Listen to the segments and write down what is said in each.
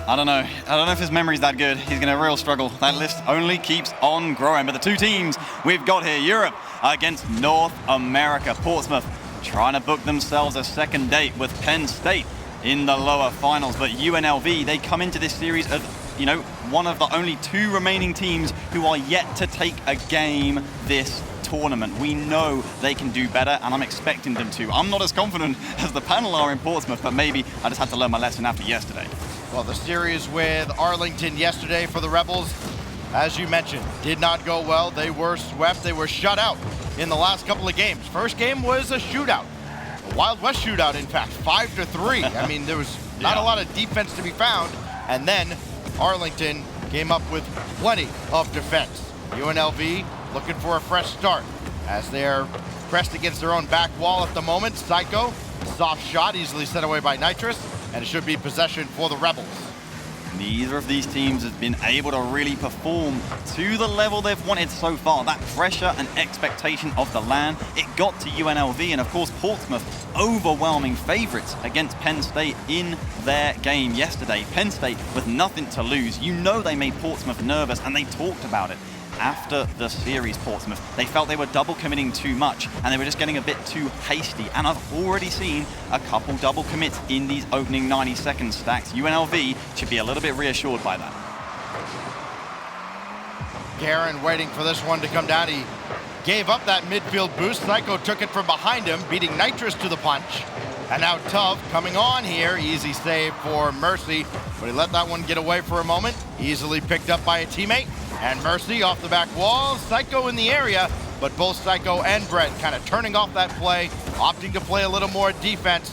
I don't know. I don't know if his memory's that good. He's going to real struggle. That list only keeps on growing. But the two teams we've got here, Europe against North America. Portsmouth trying to book themselves a second date with Penn State in the lower finals. But UNLV, they come into this series as, you know, one of the only two remaining teams who are yet to take a game this tournament. We know they can do better, and I'm expecting them to. I'm not as confident as the panel are in Portsmouth, but maybe I just had to learn my lesson after yesterday. Well, the series with Arlington yesterday for the Rebels, as you mentioned, did not go well. They were swept. They were shut out in the last couple of games. First game was a shootout, a Wild West shootout, in fact, 5-3. I mean, there was not a lot of defense to be found, and then Arlington came up with plenty of defense. UNLV looking for a fresh start as they're pressed against their own back wall at the moment. Psycho, soft shot, easily set away by Nitrous, and it should be possession for the Rebels. Neither of these teams has been able to really perform to the level they've wanted so far. That pressure and expectation of the LAN, it got to UNLV, and of course Portsmouth, overwhelming favorites against Penn State in their game yesterday. Penn State with nothing to lose. You know they made Portsmouth nervous, and they talked about it after the series. Portsmouth, they felt they were double committing too much, and they were just getting a bit too hasty, and I've already seen a couple double commits in these opening 90-second stacks. UNLV should be a little bit reassured by that. Garen waiting for this one to come down. He gave up that midfield boost. Psycho took it from behind him, beating Nitrous to the punch. And now Tuv coming on here. Easy save for Mercy, but he let that one get away for a moment. Easily picked up by a teammate. And Mercy off the back wall. Psycho in the area, but both Psycho and Brett kind of turning off that play, opting to play a little more defense.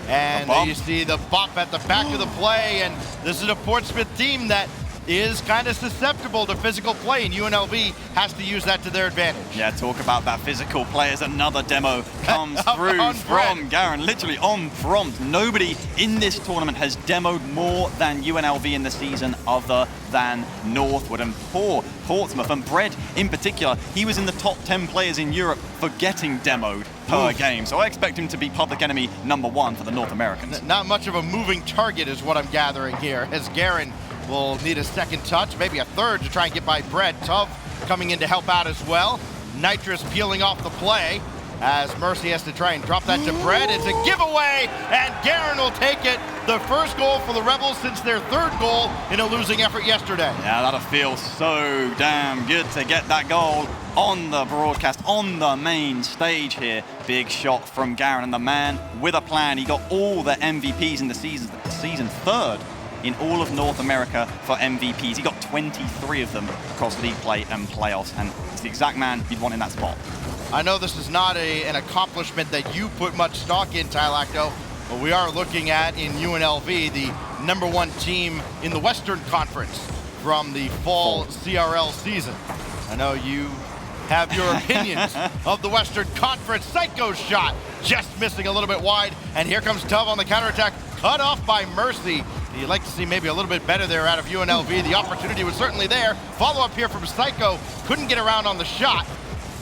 And there you see the bump at the back of the play, and this is a Portsmouth team that is kind of susceptible to physical play, and UNLV has to use that to their advantage. Yeah, talk about that physical play as another demo comes through from Garen, literally on prompt. Nobody in this tournament has demoed more than UNLV in the season other than Northwood. And poor Portsmouth, and Brett in particular, he was in the top 10 players in Europe for getting demoed per game. So I expect him to be public enemy #1 for the North Americans. Not much of a moving target is what I'm gathering here, as Garen will need a second touch, maybe a third to try and get by Brett. Tuv coming in to help out as well. Nitrous peeling off the play as Mercy has to try and drop that to Brett. It's a giveaway, and Garen will take it. The first goal for the Rebels since their third goal in a losing effort yesterday. Yeah, that'll feel so damn good to get that goal on the broadcast, on the main stage here. Big shot from Garen, and the man with a plan. He got all the MVPs in the season, third in all of North America for MVPs. He got 23 of them across league play and playoffs, and it's the exact man you'd want in that spot. I know this is not an accomplishment that you put much stock in, Tylacto, but we are looking at in UNLV the #1 team in the Western Conference from the fall CRL season. I know you have your opinions of the Western Conference. Psycho's shot just missing a little bit wide, and here comes Tuv on the counterattack, cut off by Mercy. You'd like to see maybe a little bit better there out of UNLV. The opportunity was certainly there. Follow up here from Psycho. Couldn't get around on the shot.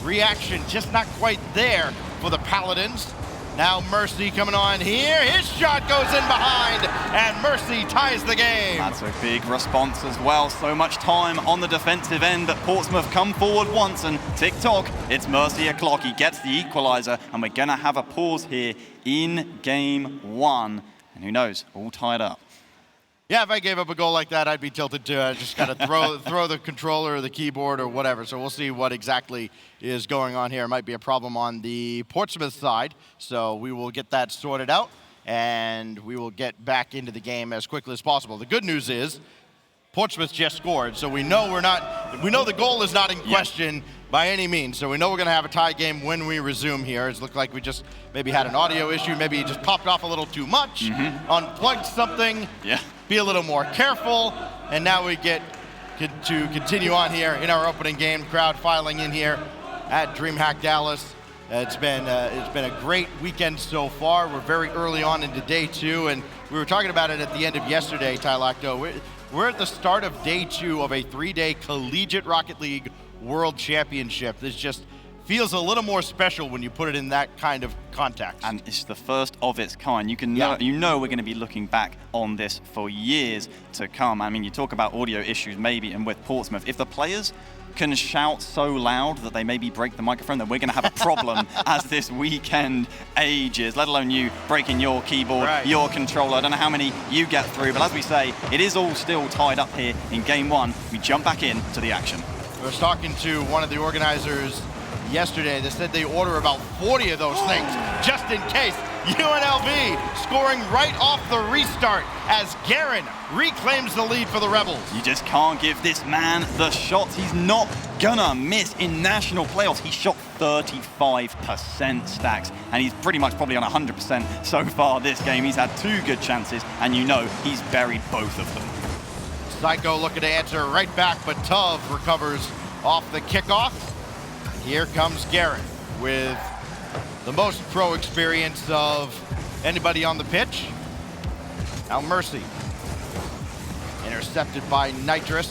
Reaction just not quite there for the Paladins. Now Mercy coming on here. His shot goes in behind, and Mercy ties the game. That's a big response as well. So much time on the defensive end, but Portsmouth come forward once, and tick-tock, it's Mercy o'clock. He gets the equalizer, and we're going to have a pause here in game 1. And who knows, all tied up. Yeah, if I gave up a goal like that, I'd be tilted too. I just got to throw the controller or the keyboard or whatever. So we'll see what exactly is going on here. It might be a problem on the Portsmouth side. So we will get that sorted out, and we will get back into the game as quickly as possible. The good news is Portsmouth just scored, so we know the goal is not in question by any means. So we know we're going to have a tie game when we resume here. It's looked like we just maybe had an audio issue. Maybe it just popped off a little too much, unplugged something. Yeah. Be a little more careful, and now we get to continue on here in our opening game. Crowd filing in here at DreamHack Dallas. It's been a great weekend so far. We're very early on into day 2, and we were talking about it at the end of yesterday, Tylacto. We're at the start of day 2 of a 3-day Collegiate Rocket League World Championship. There's just feels a little more special when you put it in that kind of context. And it's the first of its kind. You know we're going to be looking back on this for years to come. I mean, you talk about audio issues maybe, and with Portsmouth, if the players can shout so loud that they maybe break the microphone, then we're going to have a problem as this weekend ages, let alone you breaking your keyboard, your controller. I don't know how many you get through, but as we say, it is all still tied up here in game one. We jump back into the action. I was talking to one of the organizers yesterday. They said they order about 40 of those things just in case. UNLV scoring right off the restart as Guerin reclaims the lead for the Rebels. You just can't give this man the shots. He's not gonna miss in national playoffs. He shot 35% stacks, and he's pretty much probably on 100% so far this game. He's had 2 good chances, and you know he's buried both of them. Psycho looking to answer right back, but Tuv recovers off the kickoff. Here comes Guerin with the most pro experience of anybody on the pitch. Now Mercy. Intercepted by Nitrous.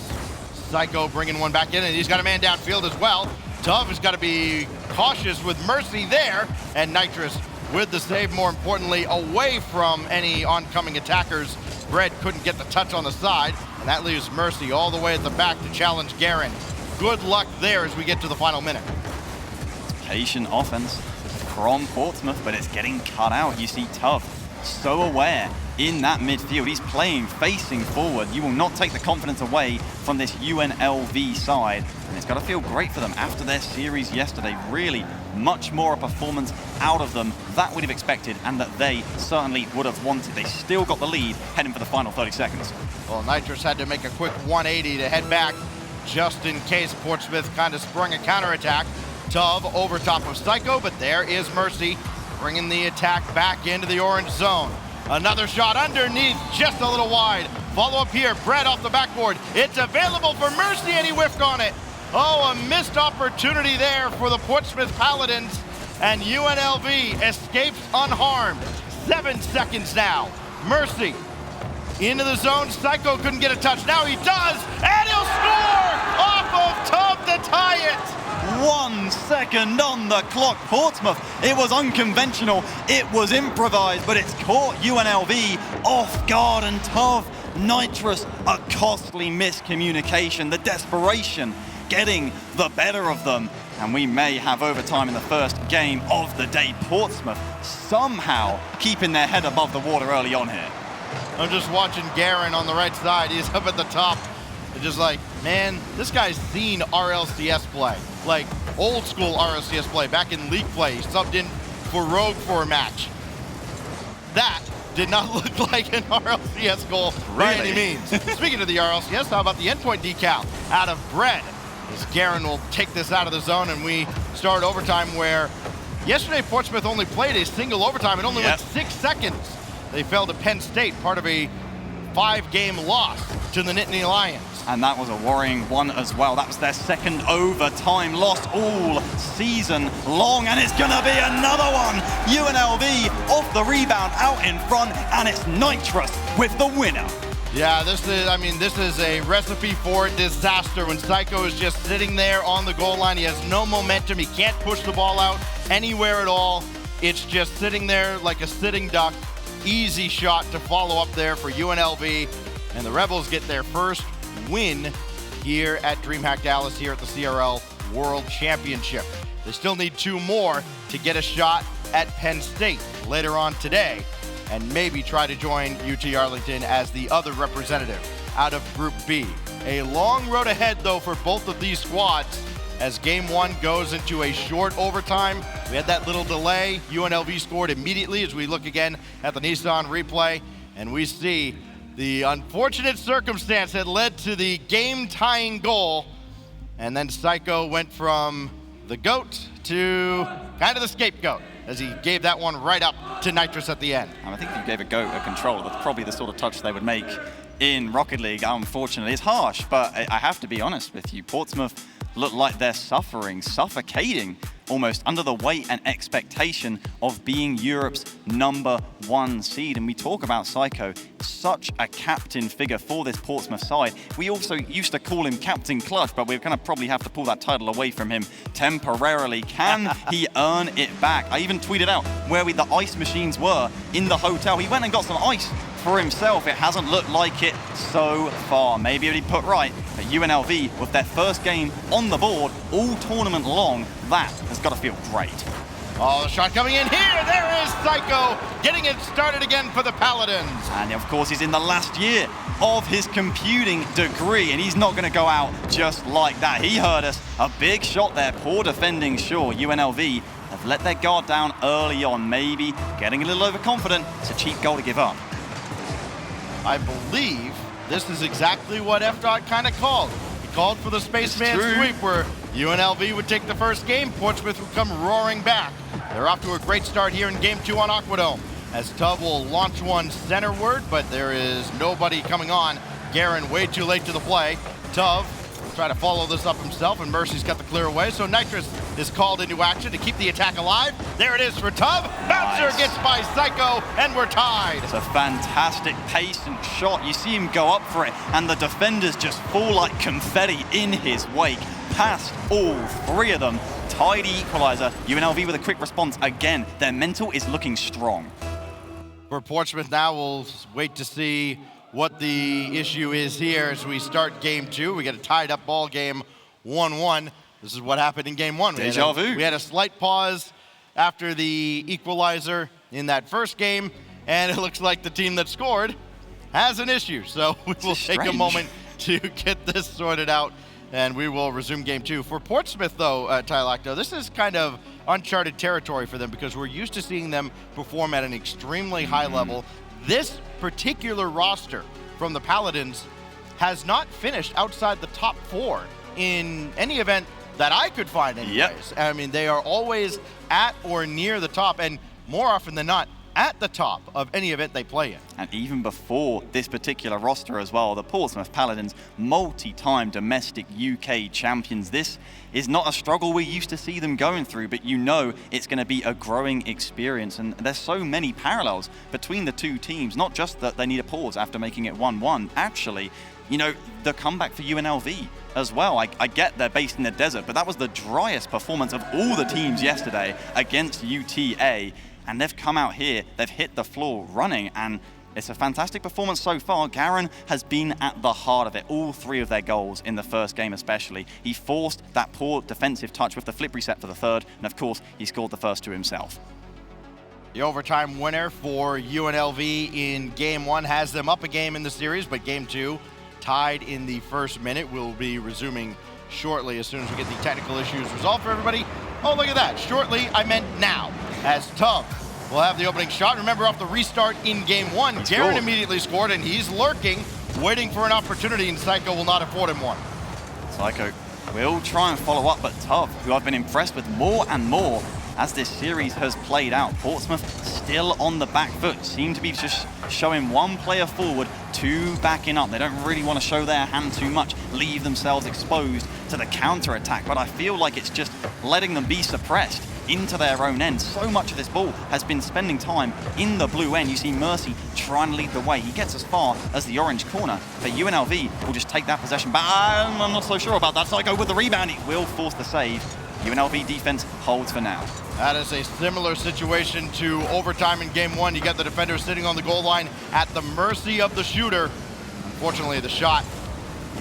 Psycho bringing one back in, and he's got a man downfield as well. Tuv has got to be cautious with Mercy there, and Nitrous with the save, more importantly, away from any oncoming attackers. Bread couldn't get the touch on the side, and that leaves Mercy all the way at the back to challenge Guerin. Good luck there as we get to the final minute. Patient offense from Portsmouth, but it's getting cut out. You see Tuv so aware in that midfield. He's playing, facing forward. You will not take the confidence away from this UNLV side, and it's got to feel great for them after their series yesterday. Really much more a performance out of them that we'd have expected, and that they certainly would have wanted. They still got the lead heading for the final 30 seconds. Well, Nitrous had to make a quick 180 to head back just in case Portsmouth kind of sprung a counterattack. Tuv over top of Psycho, but there is Mercy bringing the attack back into the orange zone. Another shot underneath, just a little wide. Follow up here, Brett off the backboard. It's available for Mercy, and he whiffed on it. Oh, a missed opportunity there for the Portsmouth Paladins, and UNLV escapes unharmed. 7 seconds now. Mercy into the zone. Psycho couldn't get a touch. Now he does, and he'll score off of Tuv to tie it. 1 second on the clock. Portsmouth, it was unconventional, it was improvised, but it's caught UNLV off guard, and Tuv, Nitrous, a costly miscommunication, the desperation getting the better of them, and we may have overtime in the first game of the day. Portsmouth somehow keeping their head above the water early on here. I'm just watching Guerin on the right side. He's up at the top. It's just like, man, this guy's seen RLCS play, like old school RLCS play, back in league play. He subbed in for Rogue for a match. That did not look like an RLCS goal by any means. Speaking of the RLCS, how about the endpoint decal out of Bread? As Guerin will take this out of the zone, and we start overtime, where yesterday Portsmouth only played a single overtime. It only went 6 seconds. They fell to Penn State, part of a 5-game loss to the Nittany Lions. And that was a worrying one as well. That was their second overtime loss all season long, and it's gonna be another one. UNLV off the rebound, out in front, and it's Nitrous with the winner. Yeah, this is a recipe for disaster when Psycho is just sitting there on the goal line. He has no momentum. He can't push the ball out anywhere at all. It's just sitting there like a sitting duck. Easy shot to follow up there for UNLV, and the Rebels get their first win here at DreamHack Dallas, here at the CRL World Championship. They still need 2 more to get a shot at Penn State later on today, and maybe try to join UT Arlington as the other representative out of Group B. A long road ahead, though, for both of these squads as Game 1 goes into a short overtime. We had that little delay. UNLV scored immediately as we look again at the Nissan replay, and we see the unfortunate circumstance that led to the game-tying goal, and then Psycho went from the GOAT to kind of the scapegoat as he gave that one right up to Nitrous at the end. And I think if you gave a GOAT a controller, that's probably the sort of touch they would make in Rocket League. Unfortunately, it's harsh, but I have to be honest with you. Portsmouth look like they're suffocating almost under the weight and expectation of being Europe's #1 seed. And we talk about Psycho, such a captain figure for this Portsmouth side. We also used to call him Captain Clutch, but we're going to probably have to pull that title away from him temporarily. Can he earn it back? I even tweeted out where the ice machines were in the hotel. He went and got some ice for himself. It hasn't looked like it so far. Maybe it'll be put right, but UNLV, with their first game on the board all tournament long, that has got to feel great. Oh, the shot coming in here. There is Psycho getting it started again for the Paladins. And of course, he's in the last year of his computing degree, and he's not going to go out just like that. He heard us. A big shot there. Poor defending Shaw. UNLV have let their guard down early on, maybe getting a little overconfident. It's a cheap goal to give up. I believe this is exactly what FDOT kind of called. He called for the spaceman sweep where UNLV would take the first game, Portsmouth would come roaring back. They're off to a great start here in game 2 on Aquadome, as Tuv will launch one centerward, but there is nobody coming on. Garen way too late to the play. Tuv will try to follow this up himself, and Mercy's got the clear away, so Nitrous is called into action to keep the attack alive. There it is for Tuv. Bouncer gets by Psycho, and we're tied. It's a fantastic pace and shot. You see him go up for it, and the defenders just fall like confetti in his wake. Past all three of them. Tidy equalizer. UNLV with a quick response again. Their mental is looking strong. For Portsmouth now, we'll wait to see what the issue is here as we start game 2. We get a tied up ball game, 1-1. This is what happened in game 1. Deja vu. We had a slight pause after the equalizer in that first game, and it looks like the team that scored has an issue. So we will take a moment to get this sorted out, and we will resume game 2. For Portsmouth, though, Tylacto, this is kind of uncharted territory for them because we're used to seeing them perform at an extremely high level. This particular roster from the Paladins has not finished outside the top 4 in any event that I could find anyways. Yep. I mean, they are always at or near the top, and more often than not, at the top of any event they play in. And even before this particular roster as well, the Portsmouth Paladins, multi-time domestic UK champions. This is not a struggle we used to see them going through, but you know it's going to be a growing experience. And there's so many parallels between the two teams, not just that they need a pause after making it 1-1. Actually, you know, the comeback for UNLV as well. I get they're based in the desert, but that was the driest performance of all the teams yesterday against UTA. And they've come out here, they've hit the floor running, and it's a fantastic performance so far. Garen has been at the heart of it, all 3 of their goals in the first game especially. He forced that poor defensive touch with the flip reset for the third, and of course, he scored the first 2 himself. The overtime winner for UNLV in game 1 has them up a game in the series, but game 2 tied in the first minute. We'll be resuming shortly as soon as we get the technical issues resolved for everybody. Oh, look at that. Shortly, I meant now, as Tuv will have the opening shot. Remember, off the restart in game 1, Garen immediately scored, and he's lurking, waiting for an opportunity, and Psycho will not afford him one. Psycho will try and follow up, but Tuv, who I've been impressed with more and more as this series has played out. Portsmouth still on the back foot, seem to be just showing 1 player forward, 2 backing up. They don't really want to show their hand too much, leave themselves exposed to the counter-attack, but I feel like it's just letting them be suppressed into their own end. So much of this ball has been spending time in the blue end. You see Mercy trying to lead the way. He gets as far as the orange corner, but UNLV will just take that possession back. I'm not so sure about that. Psycho with the rebound. He will force the save. UNLV defense holds for now. That is a similar situation to overtime in game 1. You got the defender sitting on the goal line at the mercy of the shooter. Unfortunately, the shot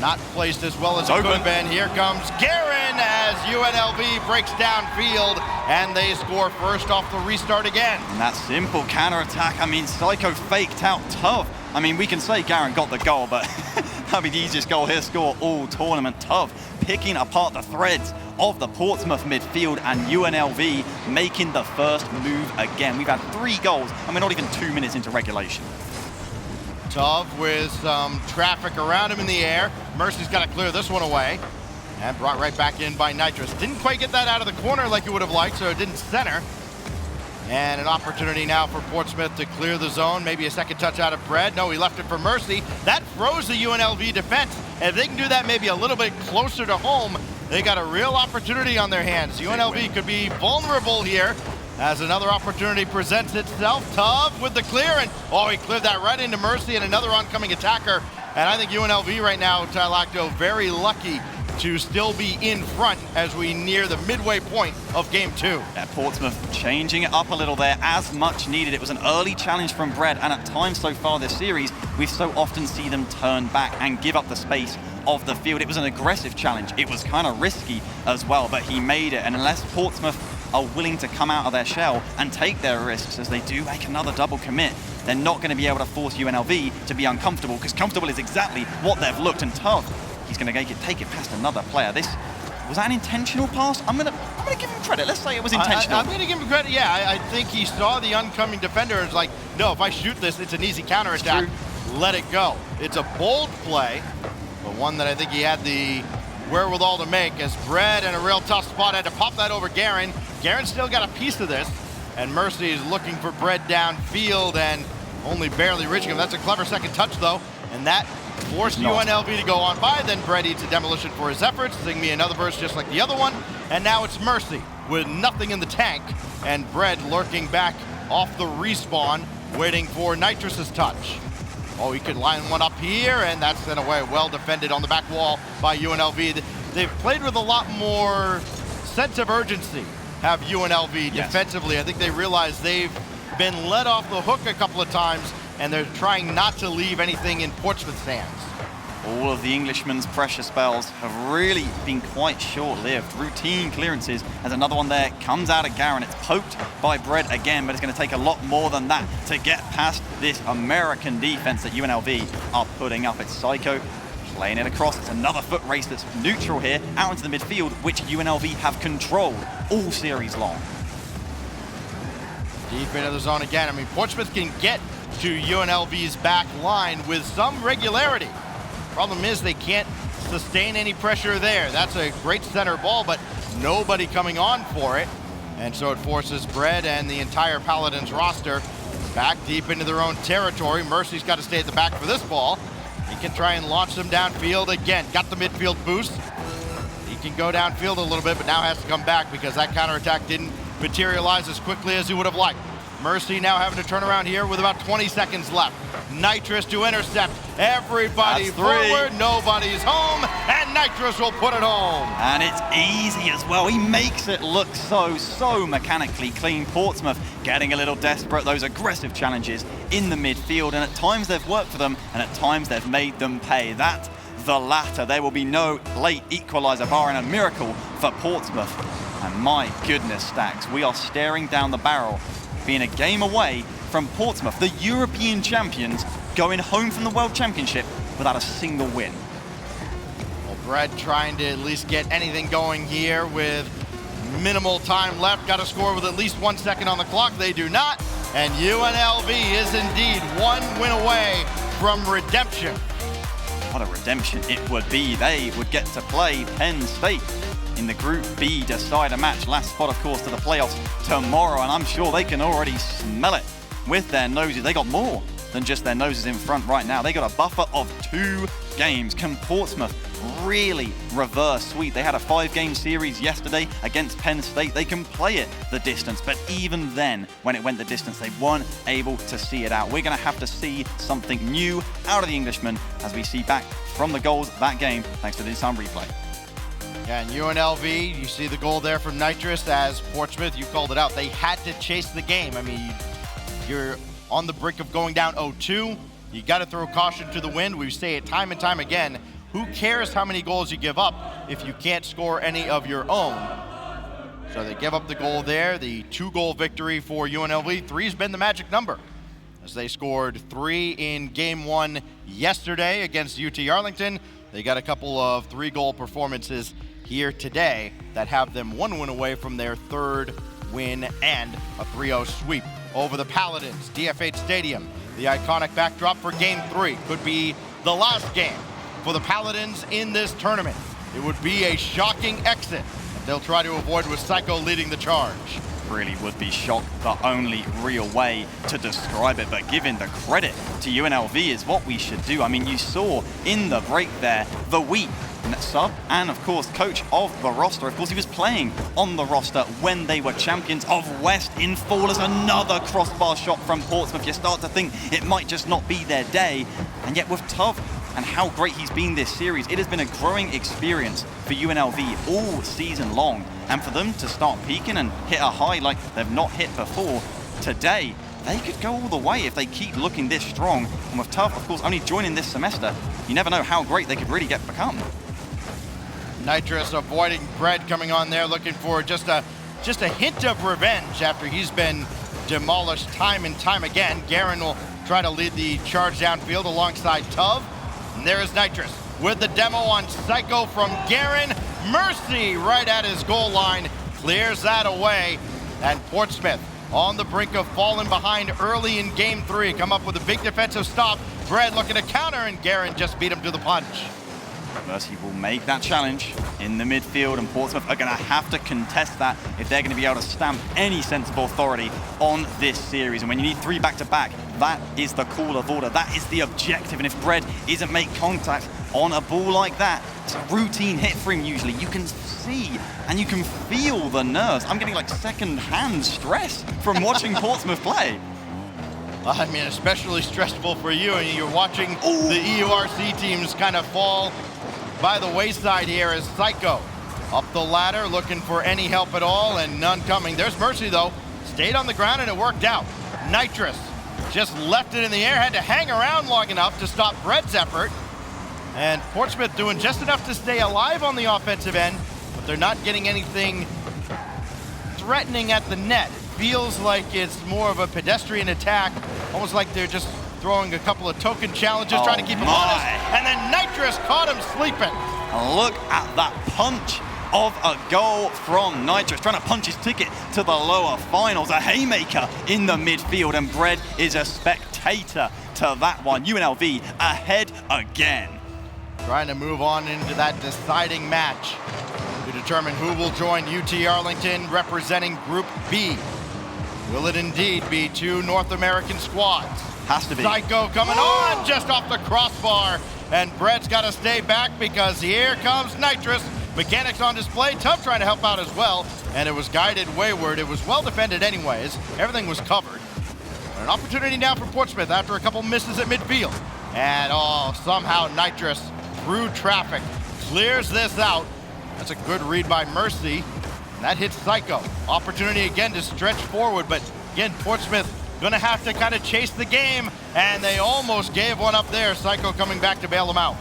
not placed as well as it could have been. Here comes Garen as UNLV breaks downfield, and they score first off the restart again. And that simple counter-attack, I mean, Psycho faked out Tuv. I mean, we can say Garen got the goal, but that'd be the easiest goal he'll score all tournament. Tuv picking apart the threads of the Portsmouth midfield, and UNLV making the first move again. We've had 3 goals, and we're not even 2 minutes into regulation. Tuv with some traffic around him in the air. Mercy's got to clear this one away, and brought right back in by Nitrous. Didn't quite get that out of the corner like he would have liked, so it didn't center. And an opportunity now for Portsmouth to clear the zone. Maybe a second touch out of Bread. No, he left it for Mercy. That froze the UNLV defense. And if they can do that maybe a little bit closer to home, they got a real opportunity on their hands. UNLV could be vulnerable here as another opportunity presents itself. Tov with the clear, and he cleared that right into Mercy and another oncoming attacker. And I think UNLV right now, Tylacto, very lucky to still be in front as we near the midway point of game 2. Yeah, Portsmouth changing it up a little there as much needed. It was an early challenge from Bread, and at times so far this series, we so often see them turn back and give up the space of the field. It was an aggressive challenge. It was kind of risky as well, but he made it. And unless Portsmouth are willing to come out of their shell and take their risks as they do make another double commit, they're not going to be able to force UNLV to be uncomfortable, because comfortable is exactly what they've looked. And Tov, he's going to take it past another player. Was that an intentional pass? I'm gonna give him credit. Let's say it was intentional. I'm gonna give him credit. Yeah, I think he saw the oncoming defender and was like, no, if I shoot this, it's an easy counterattack. Let it go. It's a bold play, but one that I think he had the wherewithal to make, as Bread in a real tough spot had to pop that over Garen. Garen still got a piece of this, and Mercy is looking for Bread downfield and only barely reaching him. That's a clever second touch though, and that forced UNLV to go on by. Then Bread eats a demolition for his efforts. Zing me another burst just like the other one, and now it's Mercy with nothing in the tank, and Bread lurking back off the respawn, waiting for Nitrus's touch. He could line one up here, and that's sent away. Well defended on the back wall by UNLV. They've played with a lot more sense of urgency, have UNLV defensively. I think they realize they've been let off the hook a couple of times, and they're trying not to leave anything in Portsmouth's hands. All of the Englishman's pressure spells have really been quite short-lived. Routine clearances, as another one there comes out of Garen. It's poked by Bread again, but it's going to take a lot more than that to get past this American defense that UNLV are putting up. It's Psycho playing it across. It's another foot race that's neutral here, out into the midfield, which UNLV have controlled all series long. Deep into the zone again. I mean, Portsmouth can get to UNLV's back line with some regularity. Problem is they can't sustain any pressure there. That's a great center ball, but nobody coming on for it. And so it forces Bread and the entire Paladins roster back deep into their own territory. Mercy's got to stay at the back for this ball. He can try and launch them downfield again. Got the midfield boost. He can go downfield a little bit, but now has to come back because that counterattack didn't materialize as quickly as he would have liked. Mercy now having to turn around here with about 20 seconds left. Nitrus to intercept. Everybody forward, nobody's home, and Nitrus will put it home. And it's easy as well. He makes it look so mechanically clean. Portsmouth getting a little desperate. Those aggressive challenges in the midfield, and at times they've worked for them, and at times they've made them pay. That's the latter. There will be no late equalizer barring a miracle for Portsmouth. And my goodness, Stacks, we are staring down the barrel, being a game away from Portsmouth, the European champions, going home from the World Championship without a single win. Well, Bread trying to at least get anything going here with minimal time left. Got to score with at least 1 second on the clock. They do not. And UNLV is indeed one win away from redemption. What a redemption it would be. They would get to play Penn State in the Group B decider match. Last spot, of course, to the playoffs tomorrow, and I'm sure they can already smell it with their noses. They got more than just their noses in front right now. They got a buffer of 2 games. Can Portsmouth really reverse sweep? They had a 5-game series yesterday against Penn State. They can play it the distance, but even then, when it went the distance, they weren't able to see it out. We're going to have to see something new out of the Englishmen as we see back from the goals that game, thanks to this time replay. Yeah, and UNLV, you see the goal there from Nitrus. As Portsmouth, you called it out. They had to chase the game. I mean, you're on the brink of going down 0-2. You got to throw caution to the wind. We say it time and time again. Who cares how many goals you give up if you can't score any of your own? So they give up the goal there. The 2-goal victory for UNLV. 3's been the magic number, as they scored 3 in game 1 yesterday against UT Arlington. They got a couple of 3-goal performances here today that have them 1 win away from their 3rd win and a 3-0 sweep over the Paladins. DFH Stadium, the iconic backdrop for game 3. Could be the last game for the Paladins in this tournament. It would be a shocking exit that they'll try to avoid with Psycho leading the charge. Really would be shocked, the only real way to describe it, but giving the credit to UNLV is what we should do. I mean, you saw in the break there the wheat sub and, of course, coach of the roster. Of course, he was playing on the roster when they were champions of West in Fallers. Another crossbar shot from Portsmouth. You start to think it might just not be their day. And yet with Tov and how great he's been this series, it has been a growing experience for UNLV all season long. And for them to start peaking and hit a high like they've not hit before, today, they could go all the way if they keep looking this strong. And with Tov, of course, only joining this semester, you never know how great they could really become. Nitrous avoiding Brett coming on there, looking for just a hint of revenge after he's been demolished time and time again. Garen will try to lead the charge downfield alongside Tov. And there is Nitrous with the demo on Psycho from Garen. Mercy right at his goal line, clears that away. And Portsmouth on the brink of falling behind early in game 3. Come up with a big defensive stop. Brett looking to counter, and Garen just beat him to the punch. Mercy will make that challenge in the midfield, and Portsmouth are going to have to contest that if they're going to be able to stamp any sense of authority on this series. And when you need 3 back-to-back, that is the call of order. That is the objective. And if Brett isn't make contact on a ball like that, it's a routine hit for him usually. You can see and you can feel the nerves. I'm getting like second-hand stress from watching Portsmouth play. I mean, especially stressful for you, and you're watching the EURC teams kind of fall by the wayside here as Psycho up the ladder looking for any help at all, and none coming. There's Mercy though, stayed on the ground and it worked out. Nitrous just left it in the air, had to hang around long enough to stop Brett's effort, and Portsmouth doing just enough to stay alive on the offensive end, but they're not getting anything threatening at the net. Feels like it's more of a pedestrian attack, almost like they're just throwing a couple of token challenges, trying to keep him honest, and then Nitrous caught him sleeping. Look at that punch of a goal from Nitrous, trying to punch his ticket to the lower finals. A haymaker in the midfield, and Brett is a spectator to that one. UNLV ahead again. Trying to move on into that deciding match to determine who will join UT Arlington representing Group B. Will it indeed be 2 North American squads? Has to be. Psycho coming on just off the crossbar, and Brett's got to stay back because here comes Nitrous. Mechanics on display, Tough trying to help out as well, and it was guided wayward. It was well defended anyways. Everything was covered. An opportunity now for Portsmouth after a couple misses at midfield. And somehow Nitrous through traffic clears this out. That's a good read by Mercy. That hits Psycho. Opportunity again to stretch forward, but again, Portsmouth gonna have to kind of chase the game, and they almost gave one up there. Psycho coming back to bail them out.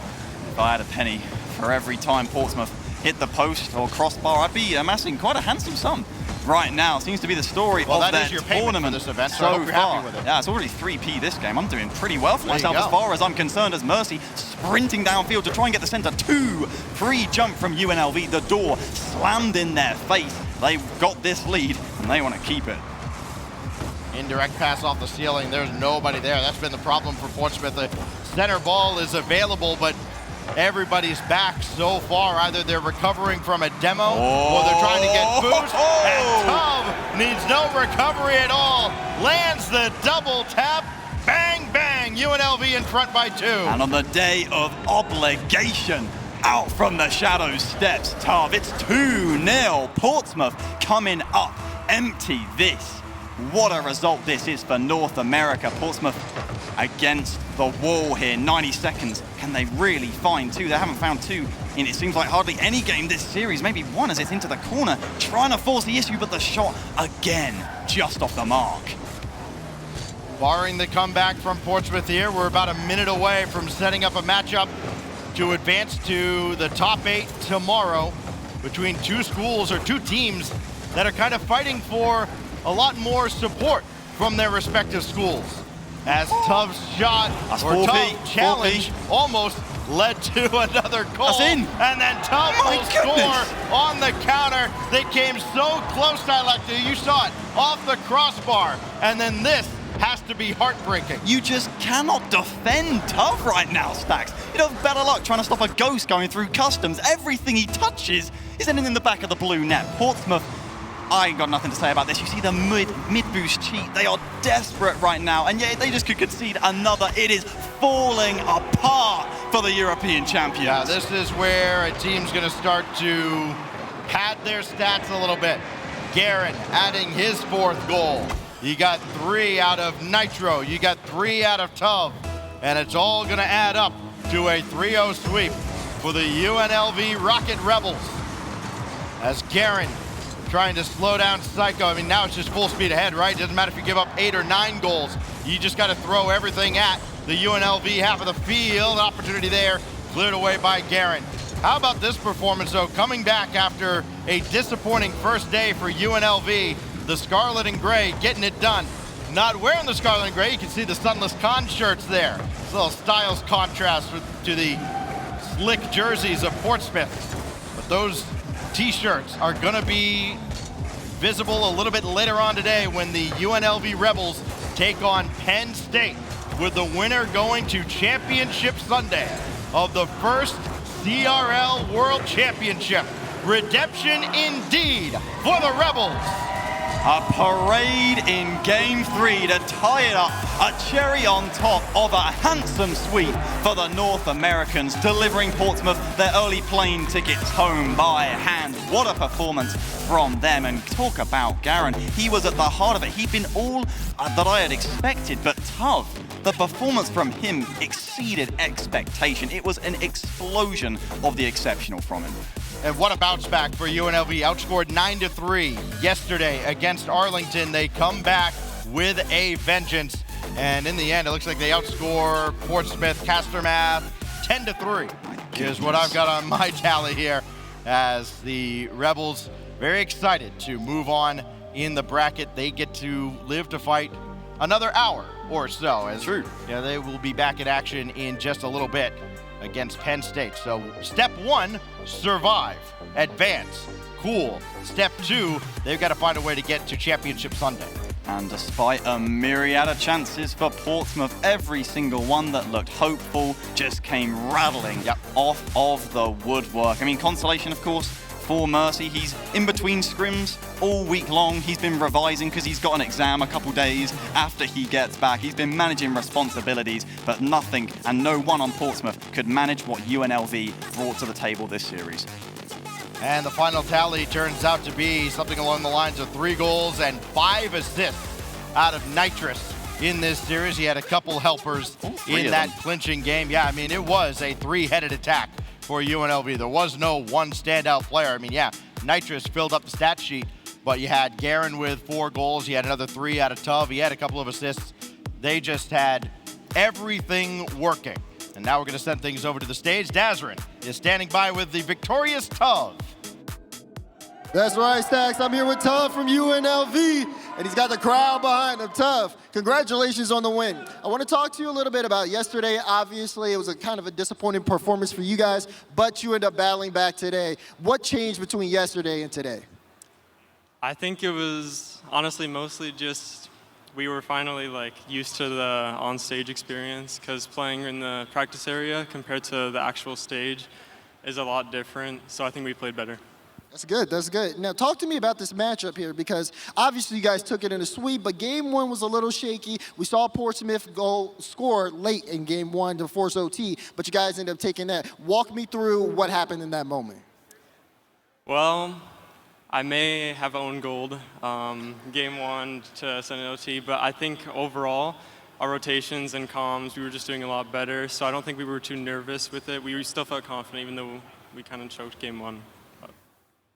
If I had a penny for every time Portsmouth hit the post or crossbar, I'd be amassing quite a handsome sum right now. Seems to be the story of their tournament this event, so I hope you're far. happy with it. Yeah, it's already 3p this game. I'm doing pretty well for There you myself go. as far as I'm concerned, as Mercy sprinting downfield to try and get the center. 2 free jump from UNLV. The door slammed in their face. They've got this lead and they want to keep it. Indirect pass off the ceiling. There's nobody there. That's been the problem for Portsmouth. The center ball is available, but everybody's back so far. Either they're recovering from a demo or they're trying to get boost. And Tov needs no recovery at all. Lands the double tap. Bang, bang. UNLV in front by 2. And on the day of obligation, out from the shadow steps Tov. It's 2-0. Portsmouth coming up empty this. What a result this is for North America. Portsmouth against the wall here. 90 seconds. Can they really find 2? They haven't found 2 in, it seems like, hardly any game this series. Maybe 1 as it's into the corner. Trying to force the issue, but the shot again just off the mark. Barring the comeback from Portsmouth here, we're about a minute away from setting up a matchup to advance to the top 8 tomorrow between 2 schools or 2 teams that are kind of fighting for a lot more support from their respective schools. As Tov's shot or Tov challenge almost led to another goal. That's in. And then Tov will score on the counter. They came so close, Dialecto. You saw it off the crossbar. And then this has to be heartbreaking. You just cannot defend Tov right now, Stacks. You know, better luck trying to stop a ghost going through customs. Everything he touches is ending in the back of the blue net. Portsmouth I ain't got nothing to say about this. You see the mid-boost cheat. They are desperate right now, and yet they just could concede another. It is falling apart for the European champions. Yeah, this is where a team's going to start to pad their stats a little bit. Garen adding his 4th goal. You got 3 out of Nitro. You got 3 out of Tuv. And it's all going to add up to a 3-0 sweep for the UNLV Rocket Rebels. As Garen trying to slow down Psycho. I mean, now it's just full speed ahead, right? Doesn't matter if you give up 8 or 9 goals. You just got to throw everything at the UNLV half of the field. Opportunity there, cleared away by Garen. How about this performance, though? Coming back after a disappointing first day for UNLV, the Scarlet and Gray getting it done. Not wearing the Scarlet and Gray, you can see the Sunless Con shirts there. It's a little styles contrast to the slick jerseys of Portsmouth. But those t-shirts are gonna be visible a little bit later on today when the UNLV Rebels take on Penn State, with the winner going to Championship Sunday of the first CRL World Championship. Redemption indeed for the Rebels. A parade in Game 3 to tie it up, a cherry on top of a handsome sweep for the North Americans, delivering Portsmouth their early plane tickets home by hand. What a performance from them, and talk about Garen. He was at the heart of it. He'd been all that I had expected, but Tuv, the performance from him exceeded expectation. It was an explosion of the exceptional from him. And what a bounce back for UNLV. Outscored 9-3 yesterday against Arlington. They come back with a vengeance. And in the end, it looks like they outscore Portsmouth Castermath 10-3 is what I've got on my tally here, as the Rebels very excited to move on in the bracket. They get to live to fight another hour or so. As True. Yeah, they will be back in action in just a little bit against Penn State. So step 1, survive, advance, cool. Step 2, they've got to find a way to get to Championship Sunday. And despite a myriad of chances for Portsmouth, every single one that looked hopeful just came rattling off of the woodwork. I mean, consolation, of course, for Mercy. He's in between scrims all week long. He's been revising because he's got an exam a couple days after he gets back. He's been managing responsibilities, but nothing and no one on Portsmouth could manage what UNLV brought to the table this series. And the final tally turns out to be something along the lines of 3 goals and 5 assists out of Nitrous in this series. He had a couple helpers in that clinching game. Yeah, I mean, it was a 3-headed attack for UNLV. There was no one standout player. I mean, yeah, Nitrous filled up the stat sheet, but you had Garen with 4 goals. You had another 3 out of Tuv. He had a couple of assists. They just had everything working. And now we're going to send things over to the stage. Dazarin is standing by with the victorious Tuv. That's right, Stacks. I'm here with Tuv from UNLV, and he's got the crowd behind him. Tuv, congratulations on the win. I want to talk to you a little bit about yesterday. Obviously, it was a kind of a disappointing performance for you guys, but you ended up battling back today. What changed between yesterday and today? I think it was honestly mostly just we were finally used to the on-stage experience, because playing in the practice area compared to the actual stage is a lot different. So I think we played better. That's good, that's good. Now talk to me about this matchup here, because obviously you guys took it in a sweep, but game 1 was a little shaky. We saw Portsmouth score late in game 1 to force OT, but you guys ended up taking that. Walk me through what happened in that moment. Well, I may have owned gold game 1 to send an OT, but I think overall our rotations and comms, we were just doing a lot better, so I don't think we were too nervous with it. We still felt confident, even though we kind of choked game 1.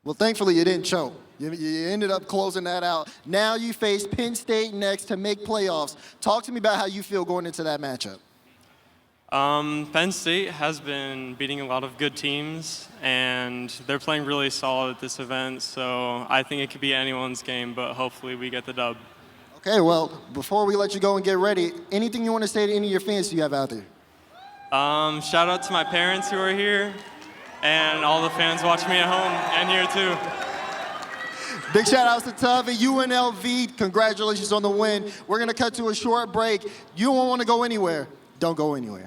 Well, thankfully you didn't choke. You ended up closing that out. Now you face Penn State next to make playoffs. Talk to me about how you feel going into that matchup. Penn State has been beating a lot of good teams, and they're playing really solid at this event, so I think it could be anyone's game, but hopefully we get the dub. Okay, well, before we let you go and get ready, anything you want to say to any of your fans you have out there? Shout out to my parents who are here, and all the fans watching me at home and here too. Big shout outs to Tuv and UNLV. Congratulations on the win. We're going to cut to a short break. You won't want to go anywhere. Don't go anywhere.